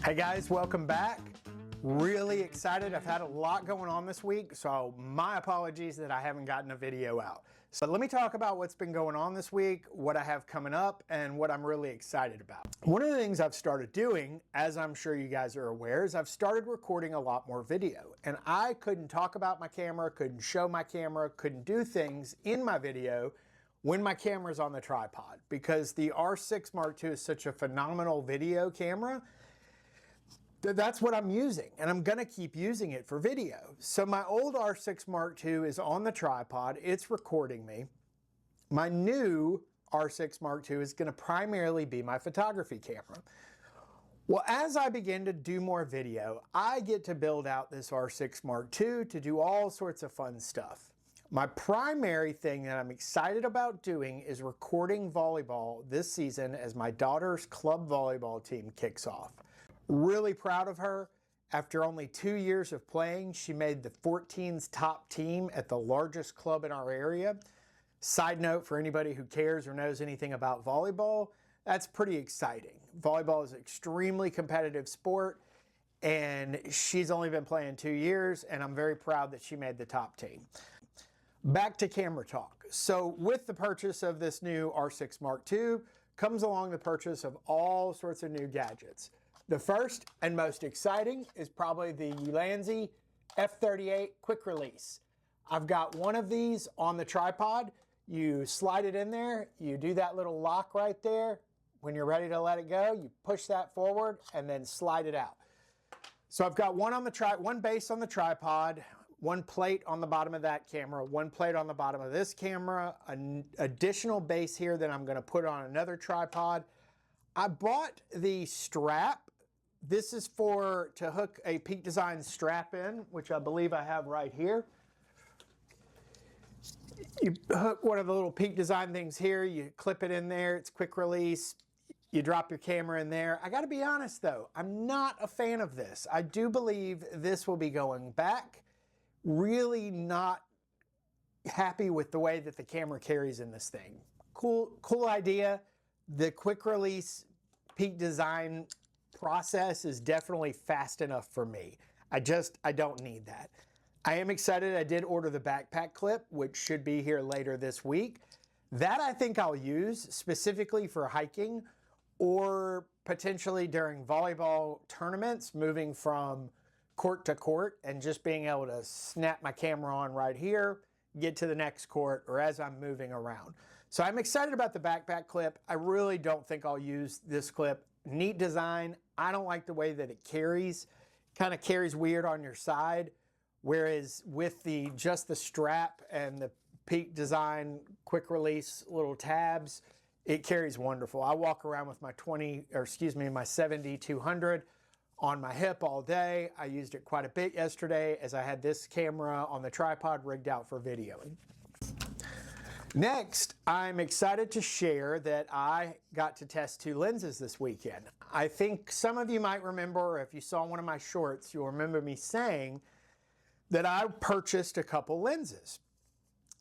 Hey guys, welcome back. Really excited. I've had a lot going on this week, so my apologies that I haven't gotten a video out. So let me talk about what's been going on this week, what I have coming up, and what I'm really excited about. One of the things I've started doing, as I'm sure you guys are aware, is I've started recording a lot more video. And I couldn't talk about my camera, couldn't show my camera, couldn't do things in my video when my camera's on the tripod, because the R6 Mark II is such a phenomenal video camera. That's what I'm using, and I'm gonna keep using it for video. So my old R6 Mark II is on the tripod, it's recording me. My new R6 Mark II is gonna primarily be my photography camera. Well, as I begin to do more video, I get to build out this R6 Mark II to do all sorts of fun stuff. My primary thing that I'm excited about doing is recording volleyball this season as my daughter's club volleyball team kicks off. Really proud of her. After only 2 years of playing, she made the 14's top team at the largest club in our area. Side note for anybody who cares or knows anything about volleyball, that's pretty exciting. Volleyball is an extremely competitive sport, and she's only been playing 2 years, and I'm very proud that she made the top team. Back to camera talk. So with the purchase of this new R6 Mark II comes along the purchase of all sorts of new gadgets. The first and most exciting is probably the Ulanzi F38 quick release. I've got one of these on the tripod. You slide it in there, you do that little lock right there. When you're ready to let it go, you push that forward and then slide it out. So I've got one base on the tripod, one plate on the bottom of that camera, one plate on the bottom of this camera, an additional base here that I'm gonna put on another tripod. I bought the strap. This is to hook a Peak Designs strap in, which I believe I have right here. You hook one of the little Peak Design things here, you clip it in there, it's quick release, you drop your camera in there. I gotta be honest though, I'm not a fan of this. I do believe this will be going back. Really not happy with the way that the camera carries in this thing. Cool idea. The quick release Peak Design process is definitely fast enough for me. I don't need that. I am excited. I did order the backpack clip, which should be here later this week. That I think I'll use specifically for hiking or potentially during volleyball tournaments, moving from court to court and just being able to snap my camera on right here, get to the next court, or as I'm moving around. So I'm excited about the backpack clip. I really don't think I'll use this clip. Neat design. I don't like the way that it carries. Kind of carries weird on your side. Whereas with just the strap and the Peak Design quick release little tabs, it carries wonderful. I walk around with my my 70-200 on my hip all day. I used it quite a bit yesterday as I had this camera on the tripod rigged out for videoing. Next, I'm excited to share that I got to test 2 lenses this weekend. I think some of you might remember, or if you saw one of my shorts, you'll remember me saying that I purchased a couple lenses.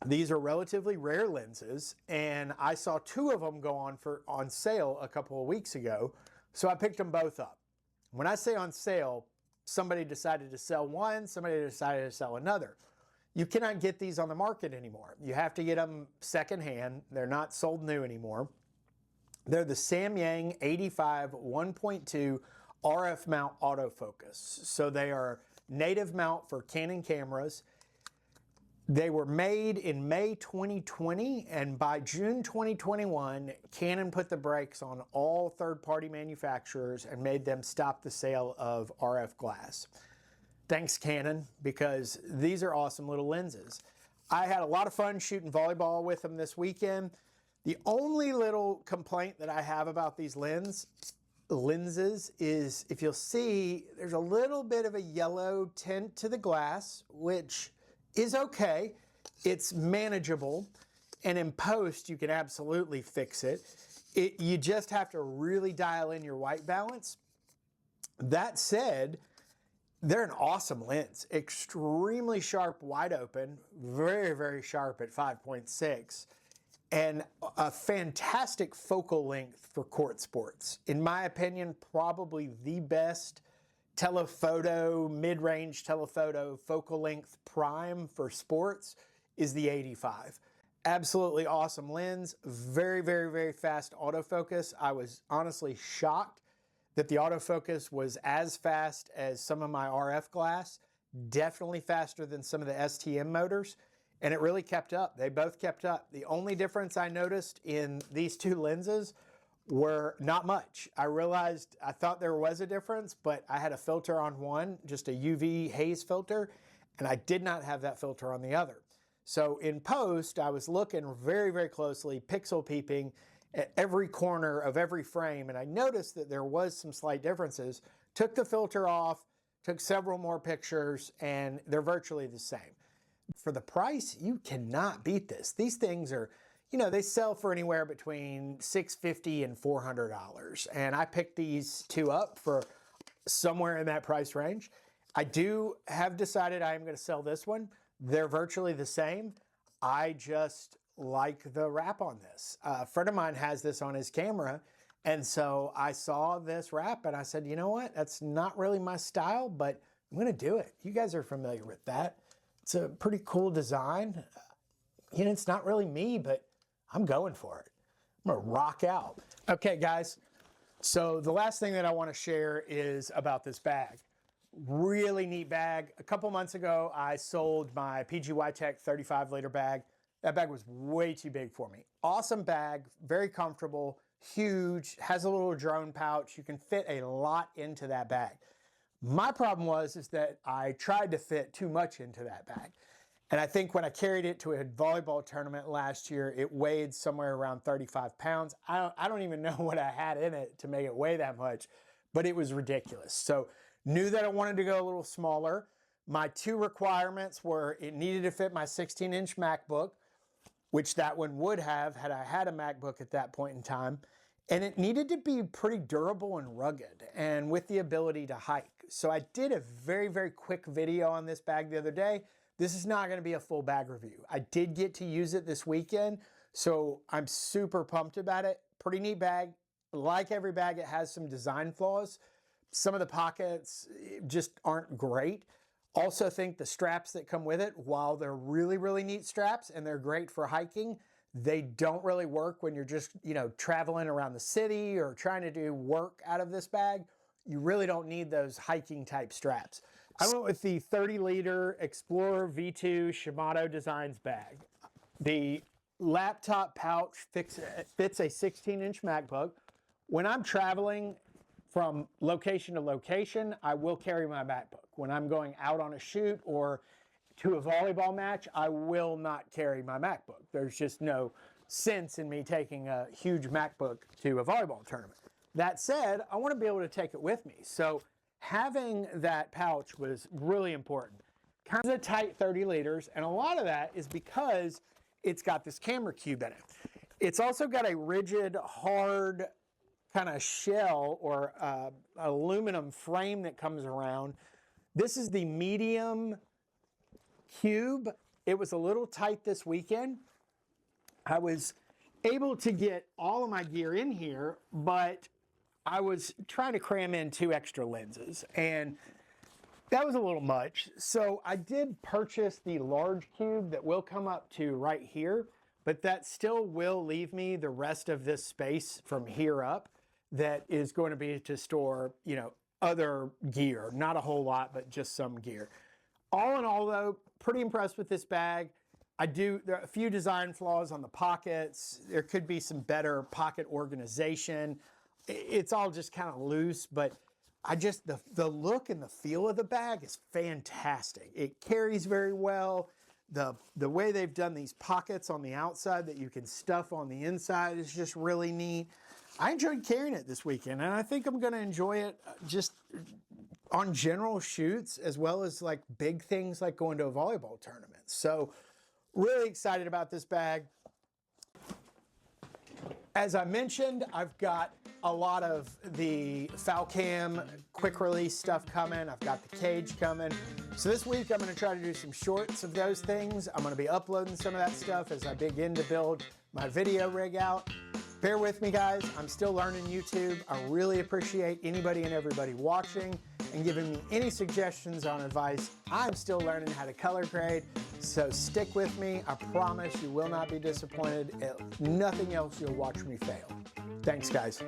These are relatively rare lenses, and I saw 2 of them go on sale a couple of weeks ago, so I picked them both up. When I say on sale, somebody decided to sell one, somebody decided to sell another. You cannot get these on the market anymore. You have to get them secondhand. They're not sold new anymore. They're the Samyang 85 1.2 RF mount autofocus. So they are native mount for Canon cameras. They were made in May 2020, and by June 2021, Canon put the brakes on all third-party manufacturers and made them stop the sale of RF glass. Thanks, Canon, because these are awesome little lenses. I had a lot of fun shooting volleyball with them this weekend. The only little complaint that I have about these lenses is, if you'll see, there's a little bit of a yellow tint to the glass, which is okay. It's manageable, and in post, you can absolutely fix it. You just have to really dial in your white balance. That said, they're an awesome lens. Extremely sharp wide open, very, very sharp at 5.6. and a fantastic focal length for court sports. In my opinion, probably the best telephoto, mid-range telephoto focal length prime for sports is the 85. Absolutely awesome lens, very, very, very fast autofocus. I was honestly shocked that the autofocus was as fast as some of my RF glass, definitely faster than some of the STM motors, and it really kept up. They both kept up. The only difference I noticed in these two lenses were not much. I thought there was a difference, but I had a filter on one, just a UV haze filter, and I did not have that filter on the other. So in post, I was looking very, very closely, pixel peeping at every corner of every frame, and I noticed that there was some slight differences. Took the filter off, took several more pictures, and they're virtually the same. For the price, you cannot beat this. These things are, they sell for anywhere between $650 and $400, and I picked these two up for somewhere in that price range. I have decided I am going to sell this one. They're virtually the same. I just like the wrap on this. A friend of mine has this on his camera, and so I saw this wrap and I said, you know what? That's not really my style, but I'm going to do it. You guys are familiar with that. It's a pretty cool design. It's not really me, but I'm going for it. I'm going to rock out. Okay, guys. So the last thing that I want to share is about this bag. Really neat bag. A couple months ago, I sold my PGY Tech 35-liter bag. That bag was way too big for me. Awesome bag, very comfortable, huge, has a little drone pouch. You can fit a lot into that bag. My problem is that I tried to fit too much into that bag. And I think when I carried it to a volleyball tournament last year, it weighed somewhere around 35 pounds. I don't even know what I had in it to make it weigh that much, but it was ridiculous. So knew that I wanted to go a little smaller. My two requirements were it needed to fit my 16-inch MacBook, which that one would have had I had a MacBook at that point in time. And it needed to be pretty durable and rugged and with the ability to hike. So I did a very, very quick video on this bag the other day. This is not going to be a full bag review. I did get to use it this weekend, so I'm super pumped about it. Pretty neat bag. Like every bag, it has some design flaws. Some of the pockets just aren't great. Also think the straps that come with it, while they're really, really neat straps and they're great for hiking, they don't really work when you're just, traveling around the city or trying to do work out of this bag. You really don't need those hiking type straps. I went with the 30-liter Explorer V2 Shimoda Designs bag. The laptop pouch fits a 16-inch MacBook. When I'm traveling from location to location, I will carry my MacBook. When I'm going out on a shoot or to a volleyball match, I will not carry my MacBook. There's just no sense in me taking a huge MacBook to a volleyball tournament. That said, I want to be able to take it with me. So having that pouch was really important. Kind of a tight 30 liters, and a lot of that is because it's got this camera cube in it. It's also got a rigid, hard kind of shell or aluminum frame that comes around. This is the medium cube. It was a little tight this weekend. I was able to get all of my gear in here, but I was trying to cram in 2 extra lenses, and that was a little much. So I did purchase the large cube that will come up to right here, but that still will leave me the rest of this space from here up that is going to be to store, other gear. Not a whole lot, but just some gear. All in all, though, pretty impressed with this bag. There are a few design flaws on the pockets. There could be some better pocket organization. It's all just kind of loose, but the look and the feel of the bag is fantastic. It carries very well. The way they've done these pockets on the outside that you can stuff on the inside is just really neat. I enjoyed carrying it this weekend, and I think I'm going to enjoy it just on general shoots as well as like big things like going to a volleyball tournament. So really excited about this bag. As I mentioned, I've got a lot of the Falcam quick release stuff coming. I've got the cage coming. So this week I'm going to try to do some shorts of those things. I'm going to be uploading some of that stuff as I begin to build my video rig out. Bear with me, guys. I'm still learning YouTube. I really appreciate anybody and everybody watching and giving me any suggestions on advice. I'm still learning how to color grade, so stick with me. I promise you will not be disappointed. Nothing else you'll watch me fail. Thanks, guys.